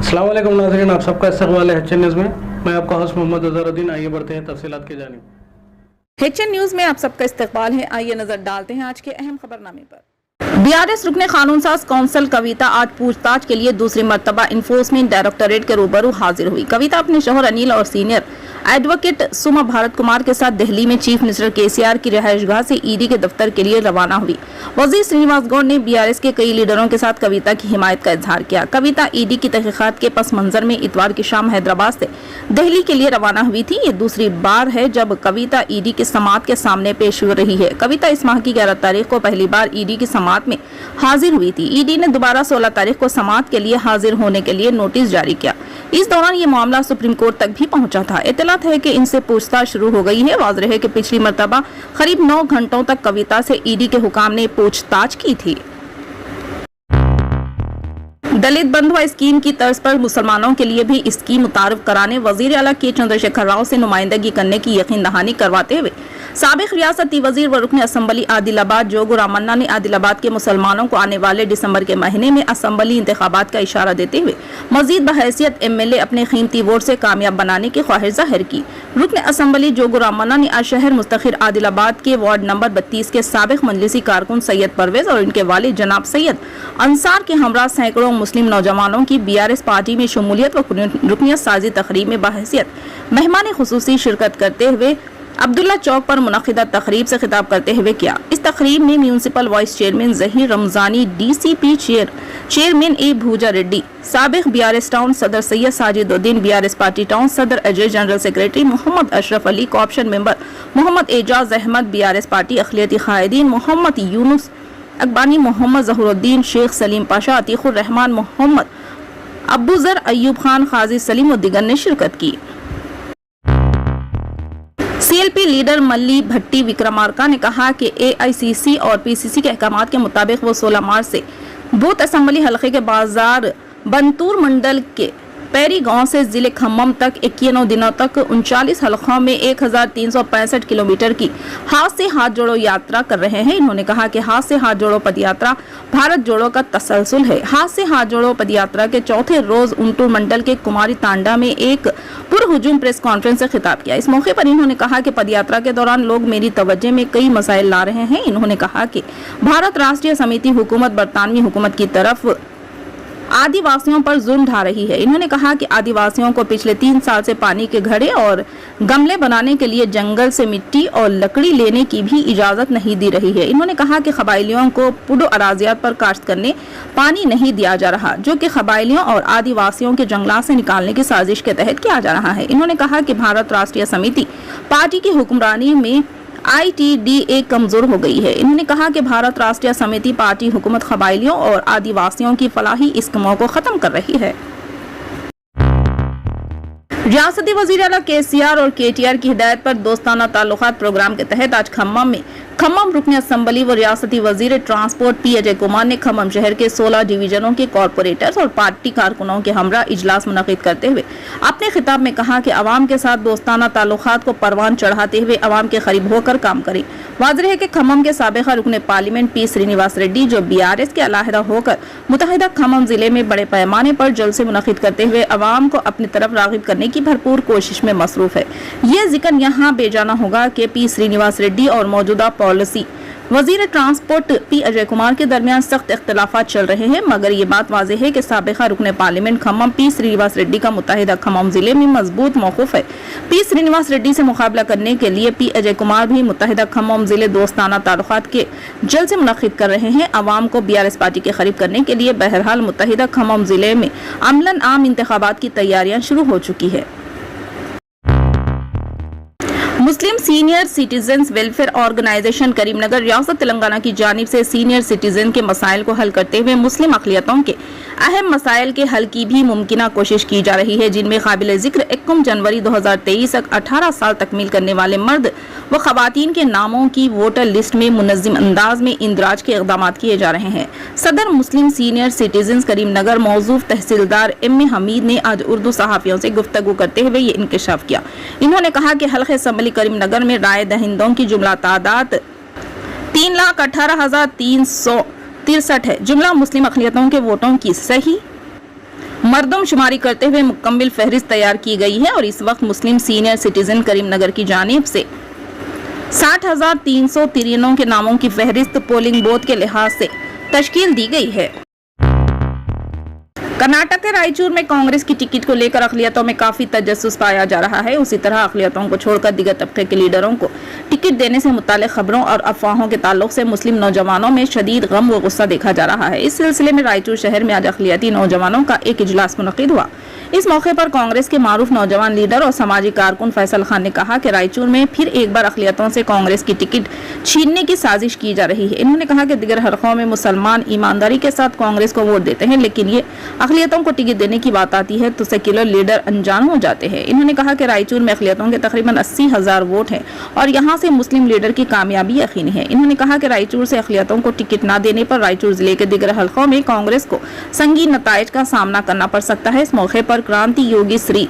अस्सलाम वालेकुम नाज़रीन, आप सबका इस्तक़बाल है HN न्यूज़ में। मैं आपका होस्ट मोहम्मद अज़हरुद्दीन। आइए बढ़ते हैं तफसीलात की जानिब। HN न्यूज़ में आप सबका इस्तक़बाल है। आइए नजर डालते हैं आज के अहम खबरनामे पर। BRS रुकने कानून साज कौंसल कविता आज पूछताछ के लिए दूसरी मर्तबा इन्फोर्समेंट डायरेक्टरेट के रूबरू हाजिर हुई। कविता अपने शौहर अनिल और सीनियर एडवोकेट सुमा भारत कुमार के साथ दिल्ली में चीफ मिनिस्टर KCR की रिहाइशगाह से ED के दफ्तर के लिए रवाना हुई। वजीर श्रीनिवास गौड़ ने BRS के कई लीडरों के साथ कविता की हिमायत का इजहार किया। कविता ED की तहकीकात के पस मंजर में इतवार की शाम हैदराबाद से दिल्ली के लिए रवाना हुई थी। ये दूसरी बार है जब कविता ED की समाअत के सामने पेश हो रही है। कविता इस माह की 11 तारीख को पहली बार ED की समाअत में हाजिर हुई थी। ED ने दोबारा 16 तारीख को समाअत के लिए हाजिर होने के लिए नोटिस जारी किया। इस दौरान ये मामला सुप्रीम कोर्ट तक भी पहुंचा था। इत्तलात है कि इनसे पूछताछ शुरू हो गई है। वाज़ेह है कि पिछली मर्तबा करीब 9 घंटों तक कविता से ED के हुकाम ने पूछताछ की थी। दलित बंधुआ स्कीम की तर्ज पर मुसलमानों के लिए भी स्कीम मुतारफ कराने वजीर आला के चंद्रशेखर राव से नुमाइंदगी करने की यकीन दहानी करवाते हुए साबिक रियासती वजीर व रुकन असम्बली आदिलाबाद जोगो रामन्ना ने आदिलाबाद के मुसलमानों को आने वाले दिसंबर के महीने में असम्बली इंतखाबात का इशारा देते हुए मजीद बहैसियत MLA अपने कीमती वोट से कामयाब बनाने की ख्वाहिश जाहिर की। रुकन असम्बली जोगो रामन्ना ने आज शहर मुस्तखिर आदिलाबाद के वार्ड नंबर 32 के साबिक मजलिसी कारकुन सैयद परवेज और इनके वालिद जनाब सैयद अंसार के हमरा सैकड़ों मुस्लिम नौजवानों की BRS पार्टी में शमूलियत व रुकनियत साजी तकरीब में बहैसियत मेहमान खुसूसी शिरकत करते हुए अब्दुल्ला चौक पर मुनक़िदा तकरीब से खिताब करते हुए किया। इस तकरीब में municipal vice chairman Zaheer Ramzani, DCP chairman A Bhuja Reddy, साबिक BRS टाउन सदर Syed Sajiduddin, BRS party town सदर Ajay, general secretary Mohammed Ashraf Ali, cooption member Mohammed Ejaz Ahmed, BRS party अखिलती कायदीन मोहम्मद यूनुस अकबानी, मोहम्मद जहरुद्दीन, शेख सलीम पाशा, अतीकुर रहमान, मोहम्मद अबूजर, अयूब खान, काजी सलीम व दिगर ने शिरकत की। CLP लीडर मल्ली भट्टी विक्रमार्का ने कहा कि AICC और PCC के अहकामात के मुताबिक वो 16 मार्च से बूथ असम्बली हल्के के बाजार बंतूर मंडल के पैरी गांव से जिले खम्मम तक 21 दिनों तक 39 हलकों में 1365 किलोमीटर की हाथ से हाथ जोड़ो यात्रा कर रहे हैं। इन्होंने कहा कि हाथ से हाथ जोड़ो पदयात्रा भारत जोड़ो का तसलसल है। हाथ से हाथ जोड़ो पदयात्रा के चौथे रोज उंटूर मंडल के कुमारी तांडा में एक पुरहुजूम प्रेस कॉन्फ्रेंस से खिताब किया। इस मौके पर इन्होंने कहा कि पदयात्रा के दौरान लोग मेरी तवज्जो में कई मसाइल ला रहे हैं। इन्होंने कहा कि भारत राष्ट्रीय समिति हुकूमत बरतानवी हुकूमत की तरफ आदिवासियों पर जुल्म ढा रही है। इन्होंने कहा कि आदिवासियों को पिछले 3 साल से पानी के घड़े और गमले बनाने के लिए जंगल से मिट्टी और लकड़ी लेने की भी इजाजत नहीं दी रही है। इन्होंने कहा कि कबाइलियों को पुडो अराजियात पर काश्त करने पानी नहीं दिया जा रहा, जो कि कबाइलियों और आदिवासियों के जंगलात से निकालने की साजिश के तहत किया जा रहा है। इन्होंने कहा कि भारत राष्ट्रीय समिति पार्टी की हुक्मरानी में ITDA कमजोर हो गई है। इन्होंने कहा कि भारत राष्ट्रीय समिति पार्टी हुकूमत कबाइलियों और आदिवासियों की फलाही स्कीमों को खत्म कर रही है। रियासती वज़ीर आला KCR और KTR की हिदायत पर दोस्ताना ताल्लुकात प्रोग्राम के तहत आज खम्मम रुकन असम्बली व रियासती वजीर ट्रांसपोर्ट P अजय कुमार ने खम्मम शहर के 16 डिवीजनों के कॉरपोरेटर्स और पार्टी कारकुनों के हमरा इजलास मुनक़िद करते हुए अपने खिताब में कहा कि अवाम के साथ दोस्ताना ताल्लुकात को परवान चढ़ाते हुए अवाम के करीब होकर काम करें। वाज़ेह है कि खम्मम के साबिक़ा रुकन पार्लियामेंट P श्रीनिवास रेड्डी, जो BRS के अलहदा होकर मुतहदा खम्मम जिले में बड़े पैमाने पर जलसे मुनक़िद करते हुए अवाम को अपनी तरफ राग़िब करने की भरपूर कोशिश में मसरूफ़ है। ये जिक्र यहाँ बेजाना होगा कि P श्रीनिवास रेड्डी और मौजूदा पॉलिसी वजीर ट्रांसपोर्ट P अजय कुमार के दरमियान सख्त इख्तलाफात चल रहे हैं, मगर ये बात वाज़ेह है कि साबिक़ा रुकन पार्लियामेंट खम्मम P श्रीनिवास रेड्डी का मुत्तहिदा खम्मम जिले में मजबूत मौक़िफ़ है। P श्रीनिवास रेड्डी से मुकाबला करने के लिए P अजय कुमार भी मुत्तहिदा खम्मम जिले दोस्ताना ताल्लुकात के जलसे मुनक़िद कर रहे हैं। अवाम को BRS पार्टी के करीब करने के लिए बहरहाल मुत्तहिदा खम्मम जिले में अमलन आम इंतखाबात की तैयारियां शुरू हो चुकी है। Muslim senior citizens welfare organization Karimnagar रियासत तेलंगाना की जानिब से सीनियर सिटीजन के मसाइल को हल करते हुए मुस्लिम अक़लियतों के अहम मसाइल के हल की भी मुमकिना कोशिश की जा रही है, जिनमें काबिल ज़िक्र 21 जनवरी 2023 तक 18 साल तकमील करने वाले मर्द व ख़वातीन के नामों की वोटर लिस्ट में मुनज़्ज़म अंदाज में इंदराज के इक़दाम किए जा रहे हैं। सदर मुस्लिम सीनियर सिटीजन करीमनगर मौजूद तहसीलदार M हमीद ने आज उर्दू सहाफ़ियों से गुफ्तगू करते हुए ये इंकशाफ किया। इन्होंने कहा कि हल्क़े असम्बली करीमनगर में राय दहिंदों की जुमला तादाद 3,18,363 है। जुमला मुस्लिम अक़लियतों के वोटों की सही मरदम शुमारी करते हुए मुकम्मल फहरिस्त तैयार की गई है और इस वक्त मुस्लिम सीनियर सिटीजन करीमनगर की जानिब से 60,393 के नामों की फहरिस्त पोलिंग बूथ के लिहाज से तश्कील दी गई है। कर्नाटक के रायचूर में कांग्रेस की टिकट को लेकर अक़लियतों में काफी तजस्सुस पाया जा रहा है। उसी तरह अक़लियतों को छोड़कर दीगर तबके के लीडरों को टिकट देने से मुताल्लिक़ खबरों और अफवाहों के ताल्लुक से मुस्लिम नौजवानों में शदीद गम व गुस्सा देखा जा रहा है। इस सिलसिले में रायचूर शहर में आज अक़लियती नौजवानों का एक इजलास मुनक़िद हुआ। इस मौके पर कांग्रेस के मारूफ नौजवान लीडर और समाजी कारकुन फैसल खान ने कहा कि रायचूर में फिर एक बार अक़लियतों से कांग्रेस की टिकट छीनने की साजिश की जा रही है। इन्होंने कहा कि दीगर हलकों में मुसलमान ईमानदारी के साथ कांग्रेस को वोट देते हैं, लेकिन ये अक़लियतों को टिकट देने की बात आती है तो सेक्युलर लीडर अनजान हो जाते हैं। इन्होंने कहा कि रायचूर में अक़लियतों के तकरीबन 80,000 वोट हैं और यहाँ से मुस्लिम लीडर की कामयाबी यकीनी है। इन्होंने कहा कि रायचूर से अक़लियतों को टिकट न देने पर रायचूर जिले के दीगर हलकों में कांग्रेस को संगीन नताइज का सामना करना पड़ सकता है। इस मौके पर क्रांति योगी श्री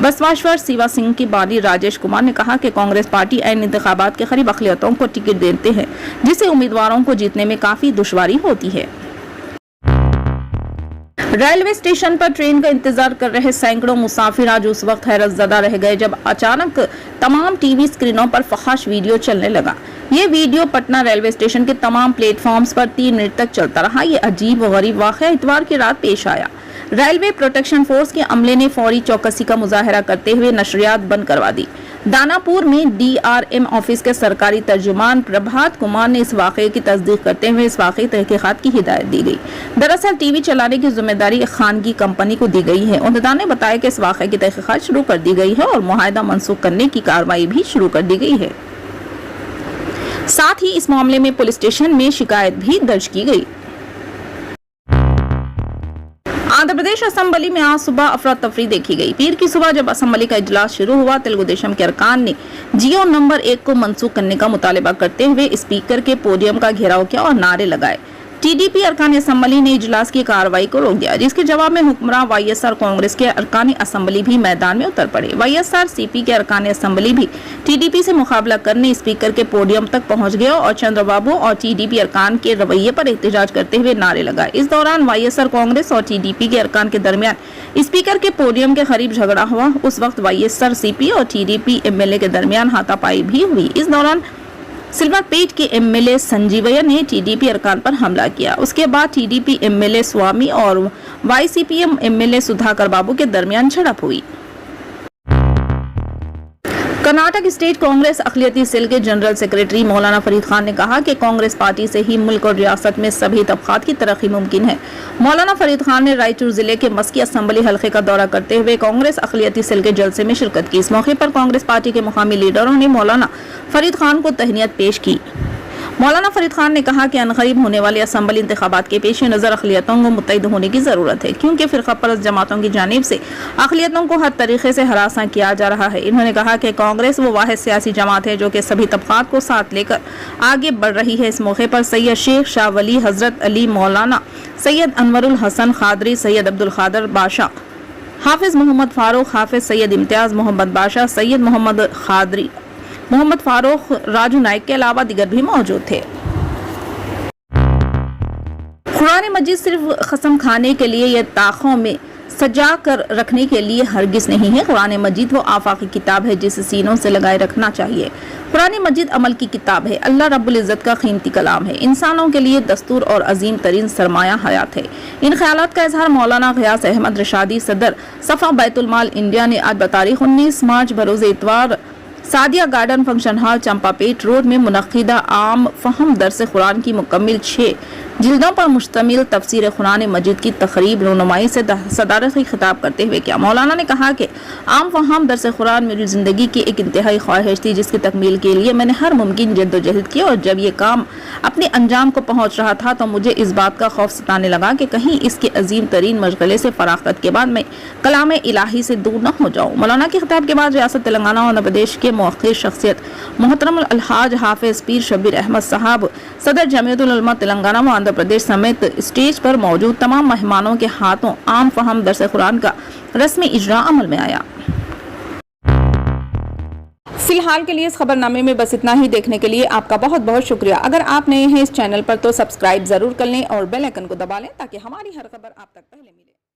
बसवाश्वर शिवा सिंह की बानी राजेश कुमार ने कहा कि कांग्रेस पार्टी ऐन इंतखाबात के करीब अक़लियतों को टिकट देते हैं, जिससे उम्मीदवारों को जीतने में काफी दुश्वारी होती है। रेलवे स्टेशन पर ट्रेन का इंतजार कर रहे सैकड़ों मुसाफिर आज उस वक्त हैरत ज़दा रह गए जब अचानक तमाम टीवी स्क्रीनों पर फहाश वीडियो चलने लगा। ये वीडियो पटना रेलवे स्टेशन के तमाम प्लेटफॉर्म्स पर 3 मिनट तक चलता रहा। ये अजीब व गरीब वाक़या इतवार की रात पेश आया। रेलवे प्रोटेक्शन फोर्स के अमले ने फौरी चौकसी का मुजाहरा करते हुए नशरियात बंद करवा दी। दानापुर में DRM ऑफिस के सरकारी तर्जुमान प्रभात कुमार ने इस वाक़े की तस्दीक करते हुए इस वाक़ई तहक़ीक़ात की हिदायत दी गई। दरअसल टीवी चलाने की जिम्मेदारी एक खानगी कंपनी को दी गई है। उन्होंने ने बताया कि इस वाक़े की तहक़ीक़ात शुरू कर दी गई है और मुआहदा मनसूख करने की कार्रवाई भी शुरू कर दी गई है। साथ ही इस मामले में पुलिस स्टेशन में शिकायत भी दर्ज की गई। आंध्र प्रदेश असेंबली में आज सुबह अफरा तफरी देखी गई। पीर की सुबह जब असेंबली का इजलास शुरू हुआ, तेलुगु देशम के अरकान ने जियो नंबर 1 को मनसूख करने का मुतालिबा करते हुए स्पीकर के पोडियम का घेराव किया और नारे लगाए। टीडीपी अरकान असेंबली ने इजलास की कार्रवाई को रोक दिया, जिसके जवाब में हुक्मरान वाईएसआर कांग्रेस के अरकान असेंबली भी मैदान में उतर पड़े। वाईएसआर सीपी के अरकान असेंबली भी टीडीपी से मुकाबला करने स्पीकर के पोडियम तक पहुंच गए और चंद्रबाबू और टीडीपी अरकान के रवैये पर एहतजाज करते हुए नारे लगाए। इस दौरान वाईएसआर कांग्रेस और टीडीपी के अरकान के दरमियान स्पीकर के पोडियम के करीब झगड़ा हुआ। उस वक्त वाईएसआर सीपी और टीडीपी एमएलए के दरमियान हाथापाई भी हुई। इस दौरान सिल्वरपेट के एमएलए संजीवయ్య ने टीडीपी अरकान पर हमला किया। उसके बाद टीडीपी एमएलए स्वामी और वाईसीपीएम एमएलए सुधाकर बाबू के दरमियान झड़प हुई। कर्नाटक स्टेट कांग्रेस अक़लियती सेल के जनरल सेक्रेटरी मौलाना फरीद खान ने कहा कि कांग्रेस पार्टी से ही मुल्क और रियासत में सभी तबक़ात की तरक्की मुमकिन है। मौलाना फरीद खान ने रायचूर जिले के मस्की असेंबली हल्के का दौरा करते हुए कांग्रेस अक़लियती सेल के जलसे में शिरकत की। इस मौके पर कांग्रेस पार्टी के मुकामी लीडरों ने मौलाना फरीद खान को तहनीत पेश की। मौलाना फरीद खान ने कहा कि अनक़रीब होने वाले असेंबली इंतखाबात के पेश नज़र अक़लियतों को मुत्तहिद होने की ज़रूरत है, क्योंकि फ़िरक़ा परस्त जमातों की जानिब से अक़लियतों को हर तरीक़े से हरासा किया जा रहा है। इन्होंने कहा कि कांग्रेस वो वाहिद सियासी जमात है जो कि सभी तबक़ात को साथ लेकर आगे बढ़ रही है। इस मौके पर सैयद शेख शाह वली, हज़रत अली मौलाना सैयद अनवरुल हसन खादरी, सैयद अब्दुल खादर बाशा, हाफिज़ मोहम्मद फारूक, हाफिज़ सैयद इम्तियाज़ मोहम्मद बाशा, सैयद मोहम्मद खादरी, मोहम्मद फारूक, राजू नाइक के अलावा दीगर भी मौजूद थे। कुरान मजीद सिर्फ कसम खाने के लिए या ताखों में सजा कर रखने के लिए हरगिज़ नहीं है। कुरान मजीद वो आफाकी किताब है जिसे सीनों से लगाए रखना चाहिए। कुरान मजीद अमल की किताब है, अल्लाह रब्बुल इज़्ज़त का कीमती कलाम है, इंसानों के लिए दस्तूर और अजीम तरीन सरमाया हयात है। इन ख्यालात का इजहार मौलाना ग़ियास अहमद रशादी, सदर सफ़ा बैतुल माल इंडिया ने आज बतारीख 19 मार्च बरोज़ इतवार Sadia garden function hall Champapet road में मुनक़िदा आम फ़हम दरस कुरान की मुकम्मल 6 जिल्दों पर मुश्तमिल तफसीर कुरान मजीद की तकरीब रुनुमाई से सदारती खिताब करते हुए किया। मौलाना ने कहा कि आम फ़हम दरस कुरान मेरी ज़िंदगी की एक इंतहाई ख्वाहिश थी, जिसकी तकमील के लिए मैंने हर मुमकिन जद्दोजहद की, और जब ये काम अपने अंजाम को पहुँच रहा था तो मुझे इस बात का खौफ सताने लगा कि कहीं इसके अजीम तरीन मशगले से फरागत के बाद मैं कलाम इलाही से दूर न हो जाऊँ। मौलाना के खिताब के बाद रियासत तेलंगाना और आंध्र प्रदेश के मौक़िर शख्सियत मोहतरम अलहाज हाफिज़ पीर शब्बीर अहमद साहब, सदर जमीयतुल उलमा तेलंगाना व आंध्र प्रदेश समेत स्टेज पर मौजूद तमाम मेहमानों के हाथों आम फ़हम दरस कुरान का रस्मी इजरा अमल में आया। फिलहाल के लिए इस खबरनामे में बस इतना ही। देखने के लिए आपका बहुत बहुत शुक्रिया। अगर आप नए हैं इस चैनल पर तो सब्सक्राइब जरूर कर लें और बेल आइकन को दबा लें ताकि हमारी हर खबर आप तक पहले मिले।